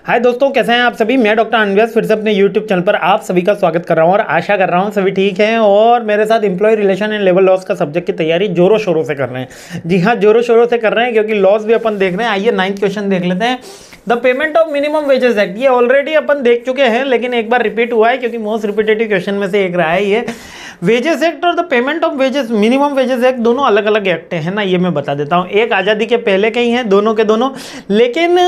हाय दोस्तों, कैसे हैं आप सभी। मैं डॉक्टर अनव्यास फिर से अपने यूट्यूब चैनल पर आप सभी का स्वागत कर रहा हूं और आशा कर रहा हूं सभी ठीक हैं और मेरे साथ employ relation and labour laws का सब्जेक्ट की तैयारी जोरों शोरों से कर रहे हैं। जी हाँ, जोरों शोरों से कर रहे हैं क्योंकि लॉस भी अपन देख रहे हैं। आइए 9th क्वेश्चन देख लेते हैं। The payment of minimum wages act, ये ऑलरेडी अपन देख चुके हैं लेकिन एक बार रिपीट हुआ है क्योंकि मोस्ट रिपीटेटिव क्वेश्चन में से एक रहा है ये। वेजेस एक्ट और the payment of wages, minimum wages act दोनों अलग अलग एक्ट है ना, ये मैं बता देता हूँ। एक आज़ादी के पहले के ही हैं दोनों के दोनों, लेकिन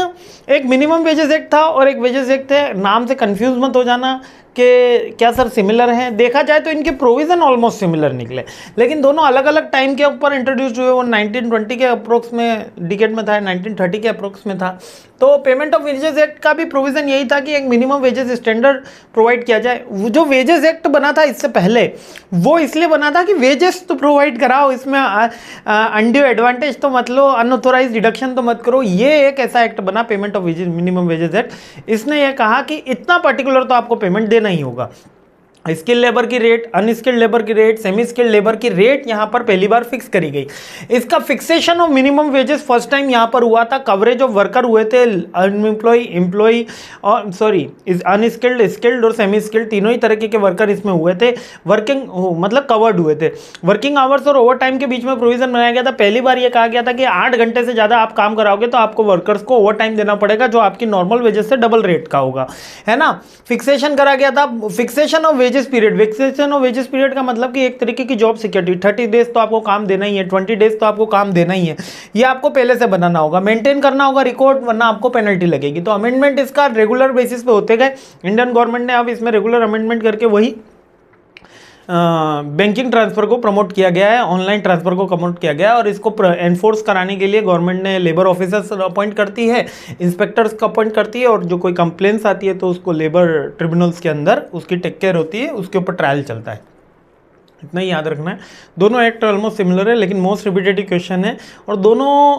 एक मिनिमम वेजेस एक्ट था और एक वेजेस एक्ट है। नाम से कंफ्यूज मत हो जाना कि क्या सर सिमिलर हैं। देखा जाए तो इनके प्रोविज़न ऑलमोस्ट सिमिलर निकले, लेकिन दोनों अलग अलग टाइम के ऊपर इंट्रोड्यूस हुए। वो 1920 के अप्रोक्स में डिकेड में था, 1930 के अप्रोक्स में था। तो पेमेंट ऑफ वेजेस एक्ट का भी प्रोविज़न यही था कि एक मिनिमम वेजेस स्टैंडर्ड प्रोवाइड किया जाए। वो जो वेजेस एक्ट बना था इससे पहले, वो इसलिए बना था कि वेजेस तो प्रोवाइड कराओ, इसमें अनड्यू एडवांटेज तो मत लो, अनऑथोराइज डिडक्शन तो मत करो। ये एक ऐसा एक्ट बना, payment of wages, minimum wages act. इसने ये कहा कि इतना पर्टिकुलर तो आपको पेमेंट देना ही होगा। स्किल्ड लेबर की रेट, अनस्किल्ड लेबर की रेट, सेमी स्किल्ड लेबर की रेट यहाँ पर पहली बार फिक्स करी गई। इसका fixation of minimum wages first time यहाँ पर हुआ था। कवरेज ऑफ वर्कर हुए थे एम्प्लॉय और अनस्किल्ड, स्किल्ड और सेमी स्किल्ड, तीनों ही तरीके के वर्कर इसमें हुए थे। वर्किंग मतलब कवर्ड हुए थे। वर्किंग आवर्स और ओवर टाइम के बीच में प्रोविजन बनाया गया था। पहली बार ये कहा गया था कि 8 घंटे से ज़्यादा आप काम कराओगे तो आपको वर्कर्स को ओवर टाइम देना पड़ेगा, जो आपकी नॉर्मल वेजेस से डबल रेट का होगा, है ना। फिक्सेशन करा गया था। Fixation of wages period, fixation of wages period का मतलब कि एक तरीके की जॉब सिक्योरिटी, 30 डेज तो आपको काम देना ही है, 20 डेज तो आपको काम देना ही है। ये आपको पहले से बनाना होगा, मेंटेन करना होगा रिकॉर्ड, वरना आपको पेनल्टी लगेगी। तो अमेंडमेंट इसका रेगुलर बेसिस पे होते गए। इंडियन गवर्नमेंट ने अब इसमें रेगुलर अमेंडमेंट करके वही बैंकिंग ट्रांसफ़र को प्रमोट किया गया है, ऑनलाइन ट्रांसफ़र को प्रमोट किया गया है। और इसको एनफोर्स कराने के लिए गवर्नमेंट ने लेबर ऑफिसर्स अपॉइंट करती है, इंस्पेक्टर्स को अपॉइंट करती है, और जो कोई कंप्लेंट्स आती है तो उसको लेबर ट्रिब्यूनल्स के अंदर उसकी टेक केयर होती है, उसके ऊपर ट्रायल चलता है। इतना ही याद रखना है। दोनों एक्ट ऑलमोस्ट सिमिलर है लेकिन मोस्ट रिपीटेटिव क्वेश्चन है, और दोनों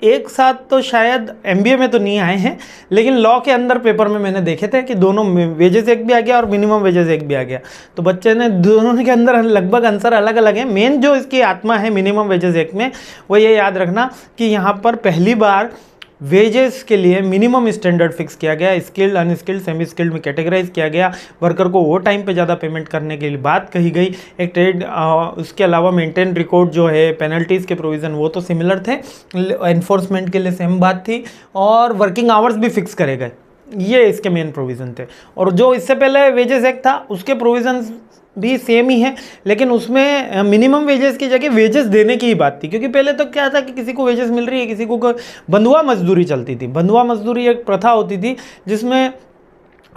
एक साथ तो शायद एमबीए में तो नहीं आए हैं, लेकिन लॉ के अंदर पेपर में मैंने देखे थे कि दोनों वेजेस एक भी आ गया और मिनिमम वेजेस एक भी आ गया। तो बच्चे ने दोनों के अंदर लगभग आंसर अलग अलग है। मेन जो इसकी आत्मा है मिनिमम वेजेस एक में, वो ये याद रखना कि यहाँ पर पहली बार वेजेस के लिए मिनिमम स्टैंडर्ड फिक्स किया गया। स्किल्ड, अनस्किल्ड, सेमी स्किल्ड में कैटेगराइज किया गया। वर्कर को वो टाइम पे ज़्यादा पेमेंट करने के लिए बात कही गई। एक ट्रेड, उसके अलावा मेंटेन रिकॉर्ड जो है, पेनल्टीज़ के प्रोविज़न वो तो सिमिलर थे, एनफोर्समेंट के लिए सेम बात थी, और वर्किंग आवर्स भी फिक्स करे गए। ये इसके मेन प्रोविज़न थे। और जो इससे पहले वेजेस एक्ट था उसके प्रोविज़न भी सेम ही है, लेकिन उसमें मिनिमम वेजेस की जगह वेजेस देने की ही बात थी। क्योंकि पहले तो क्या था कि किसी को वेजेस मिल रही है, किसी को बंधुआ मजदूरी चलती थी। बंधुआ मजदूरी एक प्रथा होती थी जिसमें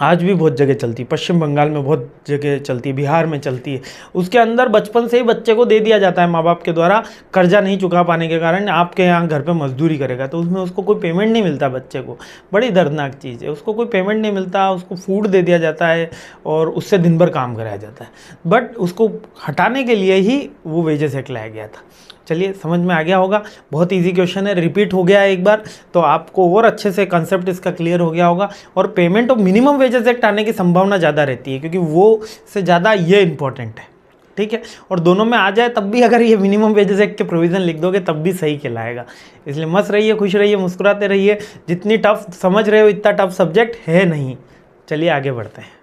आज भी बहुत जगह चलती है, पश्चिम बंगाल में बहुत जगह चलती है, बिहार में चलती है। उसके अंदर बचपन से ही बच्चे को दे दिया जाता है माँ बाप के द्वारा, कर्जा नहीं चुका पाने के कारण आपके यहाँ घर पे मजदूरी करेगा, तो उसमें उसको कोई पेमेंट नहीं मिलता बच्चे को। बड़ी दर्दनाक चीज़ है, उसको कोई पेमेंट नहीं मिलता, उसको फूड दे दिया जाता है और उससे दिन भर काम कराया जाता है। बट उसको हटाने के लिए ही वो वेजेस एक्ट लाया गया था। चलिए, समझ में आ गया होगा। बहुत इजी क्वेश्चन है, रिपीट हो गया है एक बार तो आपको और अच्छे से कंसेप्ट इसका क्लियर हो गया होगा। और payment of minimum wages act आने की संभावना ज़्यादा रहती है क्योंकि वो से ज़्यादा ये इंपॉर्टेंट है, ठीक है। और दोनों में आ जाए तब भी अगर ये मिनिमम वेजेस एक्ट के प्रोविज़न लिख दोगे तब भी सही कहलाएगा। इसलिए मस्त रहिए, खुश रहिए, मुस्कुराते रहिए। जितनी टफ समझ रहे हो इतना टफ सब्जेक्ट है नहीं। चलिए आगे बढ़ते हैं।